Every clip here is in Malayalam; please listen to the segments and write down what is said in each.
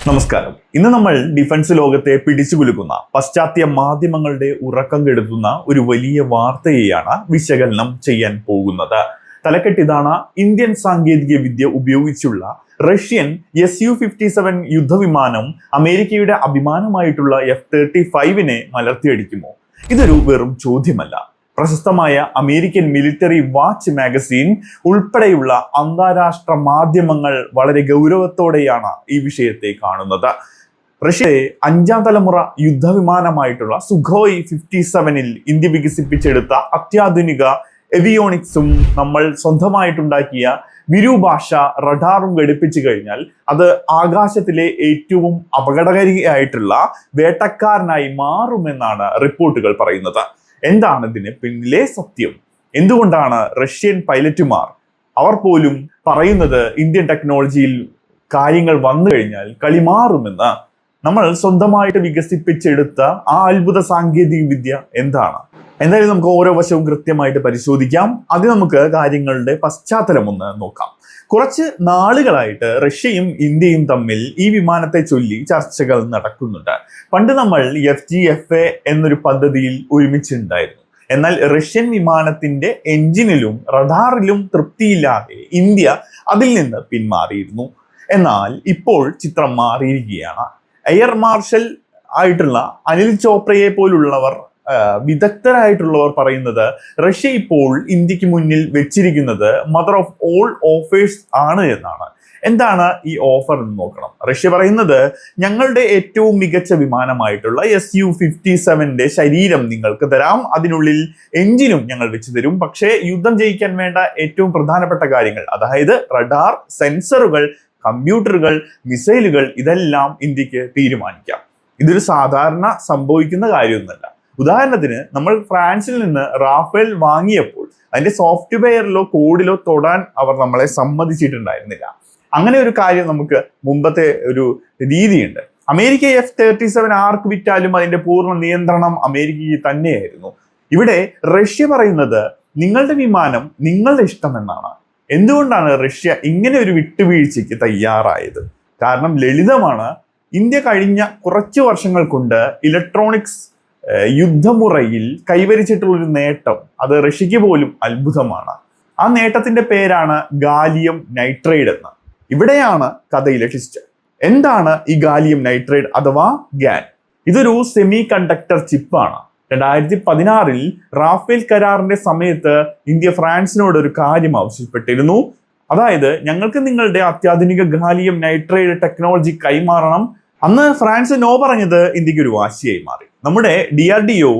നമസ്കാരം. ഇന്ന് നമ്മൾ ഡിഫൻസ് ലോകത്തെ പിടിച്ചുകുലുക്കുന്ന പശ്ചാത്യ മാധ്യമങ്ങളുടെ ഉറക്കം കെടുത്തുന്ന ഒരു വലിയ വാർത്തയെയാണ് വിശകലനം ചെയ്യാൻ പോകുന്നത്. തലക്കെട്ടിതാണ്: ഇന്ത്യൻ സാങ്കേതിക വിദ്യ ഉപയോഗിച്ചുള്ള റഷ്യൻ Su-57 യുദ്ധവിമാനം അമേരിക്കയുടെ അഭിമാനമായിട്ടുള്ള F-35 മലർത്തിയടിക്കുമോ? ഇതൊരു വെറും ചോദ്യമല്ല. പ്രശസ്തമായ അമേരിക്കൻ മിലിറ്ററി വാച്ച് മാഗസിൻ ഉൾപ്പെടെയുള്ള അന്താരാഷ്ട്ര മാധ്യമങ്ങൾ വളരെ ഗൗരവത്തോടെയാണ് ഈ വിഷയത്തെ കാണുന്നത്. റഷ്യയുടെ 5ാം തലമുറ യുദ്ധവിമാനമായിട്ടുള്ള സുഖോയ് 57 ഇന്ത്യ വികസിപ്പിച്ചെടുത്ത അത്യാധുനിക എവിയോണിക്സും നമ്മൾ സ്വന്തമായിട്ടുണ്ടാക്കിയ വിരൂഭാഷ റഡാറും ഘടിപ്പിച്ചു കഴിഞ്ഞാൽ അത് ആകാശത്തിലെ ഏറ്റവും അപകടകാരിയായിട്ടുള്ള വേട്ടക്കാരനായി മാറുമെന്നാണ് റിപ്പോർട്ടുകൾ പറയുന്നത്. എന്താണ് ഇതിന് പിന്നിലെ സത്യം? എന്തുകൊണ്ടാണ് റഷ്യൻ പൈലറ്റുമാർ അവർ പോലും പറയുന്നത് ഇന്ത്യൻ ടെക്നോളജിയിൽ കാര്യങ്ങൾ വന്നു കഴിഞ്ഞാൽ കളി മാറുമെന്ന്? നമ്മൾ സ്വന്തമായിട്ട് വികസിപ്പിച്ചെടുത്ത ആ അത്ഭുത സാങ്കേതിക വിദ്യ എന്താണ്? എന്തായാലും നമുക്ക് ഓരോ വശവും കൃത്യമായിട്ട് പരിശോധിക്കാം. അത് നമുക്ക് കാര്യങ്ങളുടെ പശ്ചാത്തലം ഒന്ന് നോക്കാം. കുറച്ച് നാളുകളായിട്ട് റഷ്യയും ഇന്ത്യയും തമ്മിൽ ഈ വിമാനത്തെ ചൊല്ലി ചർച്ചകൾ നടക്കുന്നുണ്ട്. പണ്ട് നമ്മൾ FGFA എന്നൊരു പദ്ധതിയിൽ ഒരുമിച്ചുണ്ടായിരുന്നു. എന്നാൽ റഷ്യൻ വിമാനത്തിന്റെ എഞ്ചിനിലും റഡാറിലും തൃപ്തിയില്ലാതെ ഇന്ത്യ അതിൽ നിന്ന് പിന്മാറിയിരുന്നു. എന്നാൽ ഇപ്പോൾ ചിത്രം മാറിയിരിക്കുകയാണ്. എയർ മാർഷൽ ആയിട്ടുള്ള അനിൽ ചോപ്രയെ പോലുള്ളവർ, വിദഗ്ധരായിട്ടുള്ളവർ പറയുന്നത് റഷ്യ ഇപ്പോൾ ഇന്ത്യക്ക് മുന്നിൽ വെച്ചിരിക്കുന്നത് മദർ ഓഫ് ഓൾ ഓഫേഴ്സ് ആണ് എന്നാണ്. എന്താണ് ഈ ഓഫർ എന്ന് നോക്കണം. റഷ്യ പറയുന്നത്, ഞങ്ങളുടെ ഏറ്റവും മികച്ച വിമാനമായിട്ടുള്ള Su-57 ശരീരം നിങ്ങൾക്ക് തരാം, അതിനുള്ളിൽ എഞ്ചിനും ഞങ്ങൾ വെച്ച് തരും. പക്ഷേ യുദ്ധം ജയിക്കാൻ വേണ്ട ഏറ്റവും പ്രധാനപ്പെട്ട കാര്യങ്ങൾ, അതായത് റഡാർ, സെൻസറുകൾ, കമ്പ്യൂട്ടറുകൾ, മിസൈലുകൾ, ഇതെല്ലാം ഇന്ത്യക്ക് തീരുമാനിക്കാം. ഇതൊരു സാധാരണ സംഭവിക്കുന്ന കാര്യമൊന്നുമല്ല. ഉദാഹരണത്തിന്, നമ്മൾ ഫ്രാൻസിൽ നിന്ന് റാഫേൽ വാങ്ങിയപ്പോൾ അതിന്റെ സോഫ്റ്റ്വെയറിലോ കോഡിലോ തൊടാൻ അവർ നമ്മളെ സമ്മതിച്ചിട്ടുണ്ടായിരുന്നില്ല. അങ്ങനെ ഒരു കാര്യം നമുക്ക് മുമ്പത്തെ ഒരു രീതിയുണ്ട്. അമേരിക്ക F-37 ആർക്ക് വിറ്റാലും അതിന്റെ പൂർണ്ണ നിയന്ത്രണം അമേരിക്കയ്ക്ക് തന്നെയായിരുന്നു. ഇവിടെ റഷ്യ പറയുന്നത് നിങ്ങളുടെ വിമാനം നിങ്ങളുടെ ഇഷ്ടം എന്നാണ്. എന്തുകൊണ്ടാണ് റഷ്യ ഇങ്ങനെ ഒരു വിട്ടുവീഴ്ചയ്ക്ക് തയ്യാറായത്? കാരണം ലളിതമാണ്. ഇന്ത്യ കഴിഞ്ഞ കുറച്ച് വർഷങ്ങൾ കൊണ്ട് ഇലക്ട്രോണിക്സ് യുദ്ധമുറയിൽ കൈവരിച്ചിട്ടുള്ളൊരു നേട്ടം അത് റഷ്യക്ക് പോലും അത്ഭുതമാണ്. ആ നേട്ടത്തിന്റെ പേരാണ് ഗാലിയം നൈട്രൈഡ് എന്ന്. ഇവിടെയാണ് കഥയിലെ ട്വിസ്റ്റ്. എന്താണ് ഈ ഗാലിയം നൈട്രൈഡ് അഥവാ GaN? ഇതൊരു സെമി കണ്ടക്ടർ ചിപ്പാണ്. 2016 റാഫേൽ കരാറിന്റെ സമയത്ത് ഇന്ത്യ ഫ്രാൻസിനോട് ഒരു കാര്യം ആവശ്യപ്പെട്ടിരുന്നു. അതായത്, ഞങ്ങൾക്ക് നിങ്ങളുടെ അത്യാധുനിക ഗാലിയം നൈട്രൈഡ് ടെക്നോളജി കൈമാറണം. അന്ന് ഫ്രാൻസ് നോ പറഞ്ഞത് ഇന്ത്യക്ക് ഒരു വാശിയായി മാറി. നമ്മുടെ DRDO,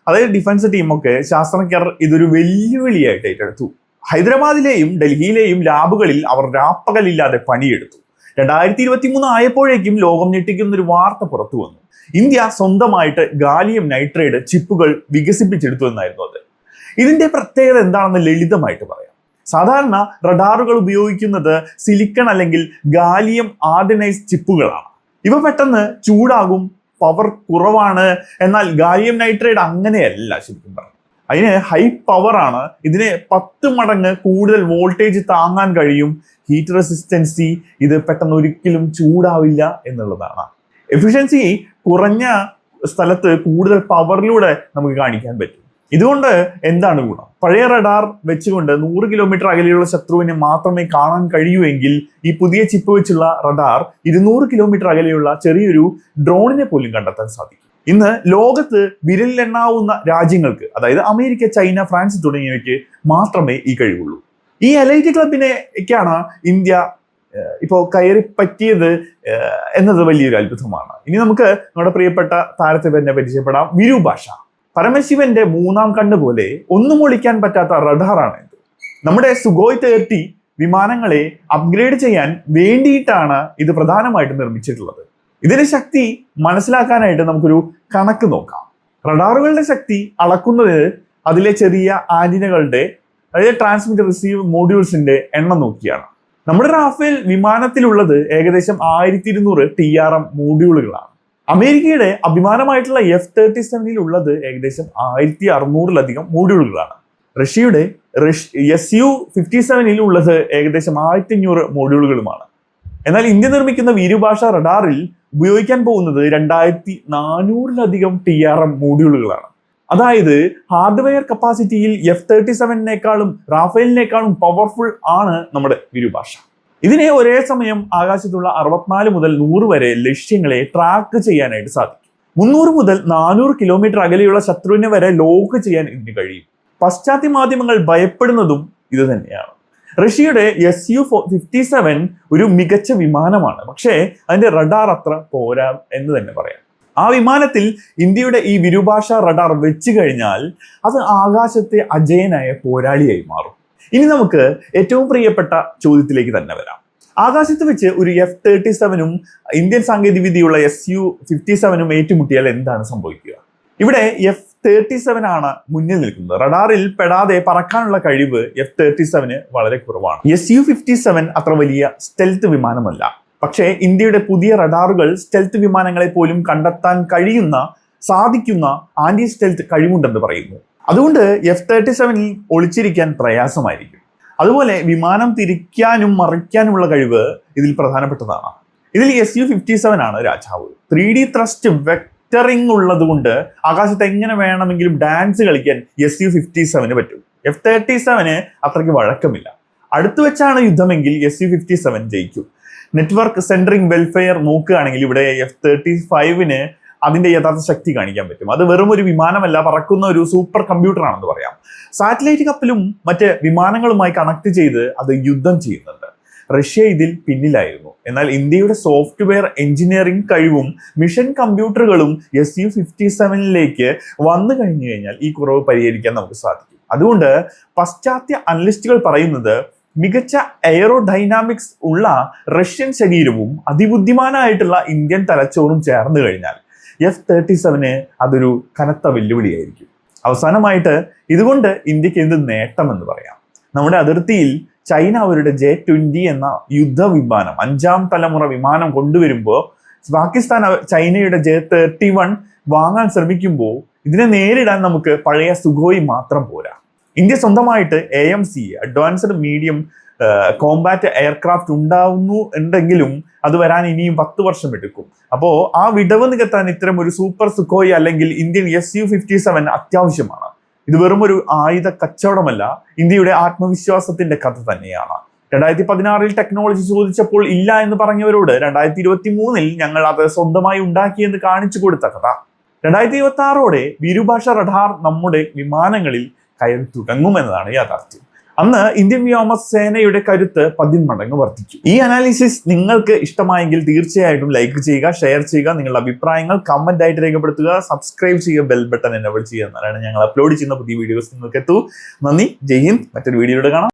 അതായത് ഡിഫൻസ് ടീമൊക്കെ, ശാസ്ത്രജ്ഞർ ഇതൊരു വെല്ലുവിളിയായിട്ട് ഏറ്റെടുത്തു. ഹൈദരാബാദിലെയും ഡൽഹിയിലെയും ലാബുകളിൽ അവർ രാപ്പകലില്ലാതെ പണിയെടുത്തു. 2023 ആയപ്പോഴേക്കും ലോകം ഞെട്ടിക്കുന്ന ഒരു വാർത്ത പുറത്തു വന്നു. ഇന്ത്യ സ്വന്തമായിട്ട് ഗാലിയം നൈട്രൈഡ് ചിപ്പുകൾ വികസിപ്പിച്ചെടുത്തു എന്നായിരുന്നു അത്. ഇതിന്റെ പ്രത്യേകത എന്താണെന്ന് ലളിതമായിട്ട് പറയാം. സാധാരണ റഡാറുകൾ ഉപയോഗിക്കുന്നത് സിലിക്കൺ അല്ലെങ്കിൽ ഗാലിയം ആർഡിനൈസ് ചിപ്പുകളാണ്. ഇവ പെട്ടെന്ന് ചൂടാകും, പവർ കുറവാണ്. എന്നാൽ ഗാലിയം നൈട്രൈഡ് അങ്ങനെയല്ല. ശരിക്കും പറഞ്ഞു അതിന് ഹൈ പവർ ആണ്. ഇതിന് 10 മടങ്ങ് കൂടുതൽ വോൾട്ടേജ് താങ്ങാൻ കഴിയും. ഹീറ്റ് റെസിസ്റ്റൻസി, ഇത് പെട്ടെന്ന് ഒരിക്കലും ചൂടാവില്ല എന്നുള്ളതാണ്. എഫിഷ്യൻസി കുറഞ്ഞ സ്ഥലത്ത് കൂടുതൽ പവറിലൂടെ നമുക്ക് കാണിക്കാൻ പറ്റും. ഇതുകൊണ്ട് എന്താണ് ഗുണം? പഴയ റഡാർ വെച്ചുകൊണ്ട് 100 കിലോമീറ്റർ അകലെയുള്ള ശത്രുവിനെ മാത്രമേ കാണാൻ കഴിയൂവെങ്കിൽ ഈ പുതിയ ചിപ്പ് വെച്ചുള്ള റഡാർ 200 കിലോമീറ്റർ അകലെയുള്ള ചെറിയൊരു ഡ്രോണിനെ പോലും കണ്ടെത്താൻ സാധിക്കും. ഇന്ന് ലോകത്ത് വിരലിലെണ്ണാവുന്ന രാജ്യങ്ങൾക്ക്, അതായത് അമേരിക്ക, ചൈന, ഫ്രാൻസ് തുടങ്ങിയവയ്ക്ക് മാത്രമേ ഈ കഴിവുള്ളൂ. ഈ എലൈറ്റ് ക്ലബിനെയൊക്കെയാണ് ഇന്ത്യ ഇപ്പോൾ കയറി പറ്റിയത് എന്നത് വലിയൊരു അത്ഭുതമാണ്. ഇനി നമുക്ക് നമ്മുടെ പ്രിയപ്പെട്ട താരത്തെ തന്നെ പരിചയപ്പെടാം. വിരൂഭാഷ. പരമശിവന്റെ 3ാം കണ്ണ് പോലെ ഒന്നും ഒളിക്കാൻ പറ്റാത്ത റഡാറാണ് ഇത്. നമ്മുടെ സുഖോയ് 30 വിമാനങ്ങളെ അപ്ഗ്രേഡ് ചെയ്യാൻ വേണ്ടിയിട്ടാണ് ഇത് പ്രധാനമായിട്ടും നിർമ്മിച്ചിട്ടുള്ളത്. ഇതിന്റെ ശക്തി മനസ്സിലാക്കാനായിട്ട് നമുക്കൊരു കണക്ക് നോക്കാം. റഡാറുകളുടെ ശക്തി അളക്കുന്നത് അതിലെ ചെറിയ ആന്റിനകളുടെ, അതായത് ട്രാൻസ്മിറ്റർ റിസീവ് മോഡ്യൂൾസിന്റെ എണ്ണം നോക്കിയാണ്. നമ്മുടെ റാഫേൽ വിമാനത്തിലുള്ളത് ഏകദേശം 1200 TRM മോഡ്യൂളുകളാണ്. അമേരിക്കയുടെ അഭിമാനമായിട്ടുള്ള F-37 ഉള്ളത് ഏകദേശം 1600-ലധികം മോഡ്യൂളുകളാണ്. റഷ്യയുടെ Su-57 ഉള്ളത് ഏകദേശം 1500 മോഡ്യൂളുകളുമാണ്. എന്നാൽ ഇന്ത്യ നിർമ്മിക്കുന്ന വിരൂപാക്ഷ റഡാറിൽ ഉപയോഗിക്കാൻ പോകുന്നത് 2400-ലധികം TRM മോഡ്യൂളുകളാണ്. അതായത് ഹാർഡ്വെയർ കപ്പാസിറ്റിയിൽ F-37-നേക്കാളും റാഫേലിനേക്കാളും പവർഫുൾ ആണ് നമ്മുടെ വിരൂപാക്ഷ. ഇതിനെ ഒരേ സമയം ആകാശത്തുള്ള 64 മുതൽ 100 വരെ ലക്ഷ്യങ്ങളെ ട്രാക്ക് ചെയ്യാനായിട്ട് സാധിക്കും. 300 മുതൽ 400 കിലോമീറ്റർ അകലെയുള്ള ശത്രുവിനെ വരെ ലോക്ക് ചെയ്യാൻ ഇതിന് കഴിയും. പാശ്ചാത്യ മാധ്യമങ്ങൾ ഭയപ്പെടുന്നതും ഇത് തന്നെയാണ്. റഷ്യയുടെ Su-57 ഒരു മികച്ച വിമാനമാണ്, പക്ഷേ അതിന്റെ റഡാർ അത്ര പോരാ എന്ന് തന്നെ പറയാം. ആ വിമാനത്തിൽ ഇന്ത്യയുടെ ഈ വിരൂപാക്ഷ റഡാർ വെച്ച് കഴിഞ്ഞാൽ അത് ആകാശത്തെ അജയനായ പോരാളിയായി മാറും. ഇനി നമുക്ക് ഏറ്റവും പ്രിയപ്പെട്ട ചോദ്യത്തിലേക്ക് തന്നെ വരാം. ആകാശത്ത് വെച്ച് ഒരു F-37-ഉം ഇന്ത്യൻ സാങ്കേതികവിദ്യയുള്ള Su-57-ഉം ഏറ്റുമുട്ടിയാൽ എന്താണ് സംഭവിക്കുക? ഇവിടെ F-37 ആണ് മുന്നിൽ നിൽക്കുന്നത്. റഡാറിൽ പെടാതെ പറക്കാനുള്ള കഴിവ് F-37 വളരെ കുറവാണ്. Su-57 അത്ര വലിയ സ്റ്റെൽത്ത് വിമാനമല്ല. പക്ഷേ ഇന്ത്യയുടെ പുതിയ റഡാറുകൾ സ്റ്റെൽത്ത് വിമാനങ്ങളെ പോലും കണ്ടെത്താൻ സാധിക്കുന്ന ആന്റി സ്റ്റെൽത്ത് കഴിവുണ്ടെന്ന് പറയുന്നു. അതുകൊണ്ട് F-37-ൽ ഒളിച്ചിരിക്കാൻ പ്രയാസമായിരിക്കും. അതുപോലെ വിമാനം തിരിക്കാനും മറിക്കാനുമുള്ള കഴിവ് ഇതിൽ പ്രധാനപ്പെട്ടതാണ്. ഇതിൽ Su-57 ആണ് രാജാവ്. 3D ത്രസ്റ്റ് വെക്ടറിംഗ് ഉള്ളത് കൊണ്ട് ആകാശത്ത് എങ്ങനെ വേണമെങ്കിലും ഡാൻസ് കളിക്കാൻ Su-57 പറ്റും. F-37 അത്രയ്ക്ക് വഴക്കമില്ല. അടുത്തു വെച്ചാണ് യുദ്ധമെങ്കിൽ Su-57 ജയിക്കും. നെറ്റ്വർക്ക് സെൻട്രിങ് വെൽഫെയർ നോക്കുകയാണെങ്കിൽ ഇവിടെ F-35-ന് അതിന്റെ യഥാർത്ഥ ശക്തി കാണിക്കാൻ പറ്റും. അത് വെറും ഒരു വിമാനമല്ല, പറക്കുന്ന ഒരു സൂപ്പർ കമ്പ്യൂട്ടർ ആണെന്ന് പറയാം. സാറ്റലൈറ്റ് കപ്പലും മറ്റ് വിമാനങ്ങളുമായി കണക്ട് ചെയ്ത് അത് യുദ്ധം ചെയ്യുന്നുണ്ട്. റഷ്യ ഇതിൽ പിന്നിലായിരുന്നു. എന്നാൽ ഇന്ത്യയുടെ സോഫ്റ്റ്വെയർ എഞ്ചിനീയറിംഗ് കഴിവും മിഷൻ കമ്പ്യൂട്ടറുകളും Su-57-ലേക്ക് വന്നു കഴിഞ്ഞു കഴിഞ്ഞാൽ ഈ കുറവ് പരിഹരിക്കാൻ നമുക്ക് സാധിക്കും. അതുകൊണ്ട് പാശ്ചാത്യ അനലിസ്റ്റുകൾ പറയുന്നത് മികച്ച എയറോഡൈനാമിക്സ് ഉള്ള റഷ്യൻ ശരീരവും അതിബുദ്ധിമാനായിട്ടുള്ള ഇന്ത്യൻ തലച്ചോറും ചേർന്ന് കഴിഞ്ഞാൽ F-37 അതൊരു കനത്ത വെല്ലുവിളിയായിരിക്കും. അവസാനമായിട്ട് ഇതുകൊണ്ട് ഇന്ത്യക്ക് എന്ത് നേട്ടമെന്ന് പറയാം. നമ്മുടെ അതിർത്തിയിൽ ചൈന അവരുടെ J-20 എന്ന യുദ്ധവിമാനം 5ാം തലമുറ വിമാനം കൊണ്ടുവരുമ്പോൾ പാകിസ്ഥാൻ ചൈനയുടെ J-31 വാങ്ങാൻ ശ്രമിക്കുമ്പോൾ ഇതിനെ നേരിടാൻ നമുക്ക് പഴയ സുഖോയ് മാത്രം പോരാ. ഇന്ത്യ സ്വന്തമായിട്ട് AMC advanced medium Kombat aircraft ഉണ്ടെങ്കിലും അത് വരാൻ ഇനിയും 10 വർഷം എടുക്കും. അപ്പോൾ ആ വിടവ് നികത്താൻ ഇത്തരം ഒരു സൂപ്പർ സുഖോയ് അല്ലെങ്കിൽ ഇന്ത്യൻ Su-57 അത്യാവശ്യമാണ്. ഇത് വെറും ഒരു ആയുധ കച്ചവടമല്ല, ഇന്ത്യയുടെ ആത്മവിശ്വാസത്തിന്റെ കഥ തന്നെയാണ്. 2016-ൽ ടെക്നോളജി ചോദിച്ചപ്പോൾ ഇല്ല എന്ന് പറഞ്ഞവരോട് 2023-ൽ ഞങ്ങൾ അത് സ്വന്തമായി ഉണ്ടാക്കിയെന്ന് കാണിച്ചു കൊടുത്ത കഥ. 2026-ഓടെ വിരൂപാക്ഷ റഡാർ നമ്മുടെ വിമാനങ്ങളിൽ കയറി തുടങ്ങുമെന്നതാണ് യാഥാർത്ഥ്യം. അന്ന് ഇന്ത്യൻ വ്യോമസേനയുടെ കരുത്ത് 10 മടങ്ങ് വർദ്ധിക്കും. ഈ അനാലിസിസ് നിങ്ങൾക്ക് ഇഷ്ടമായെങ്കിൽ തീർച്ചയായിട്ടും ലൈക്ക് ചെയ്യുക, ഷെയർ ചെയ്യുക, നിങ്ങളുടെ അഭിപ്രായങ്ങൾ കമന്റ് ആയിട്ട് രേഖപ്പെടുത്തുക, സബ്സ്ക്രൈബ് ചെയ്യുക, ബെൽ ബട്ടൺ എനേബിൾ ചെയ്യുക. എന്നാലാണ് ഞങ്ങൾ അപ്ലോഡ് ചെയ്യുന്ന പുതിയ വീഡിയോസ് നിങ്ങൾക്ക് എത്തൂ. നന്ദി, ജയ് ഹിന്ദ്. മറ്റൊരു വീഡിയോയിലൂടെ കാണാം.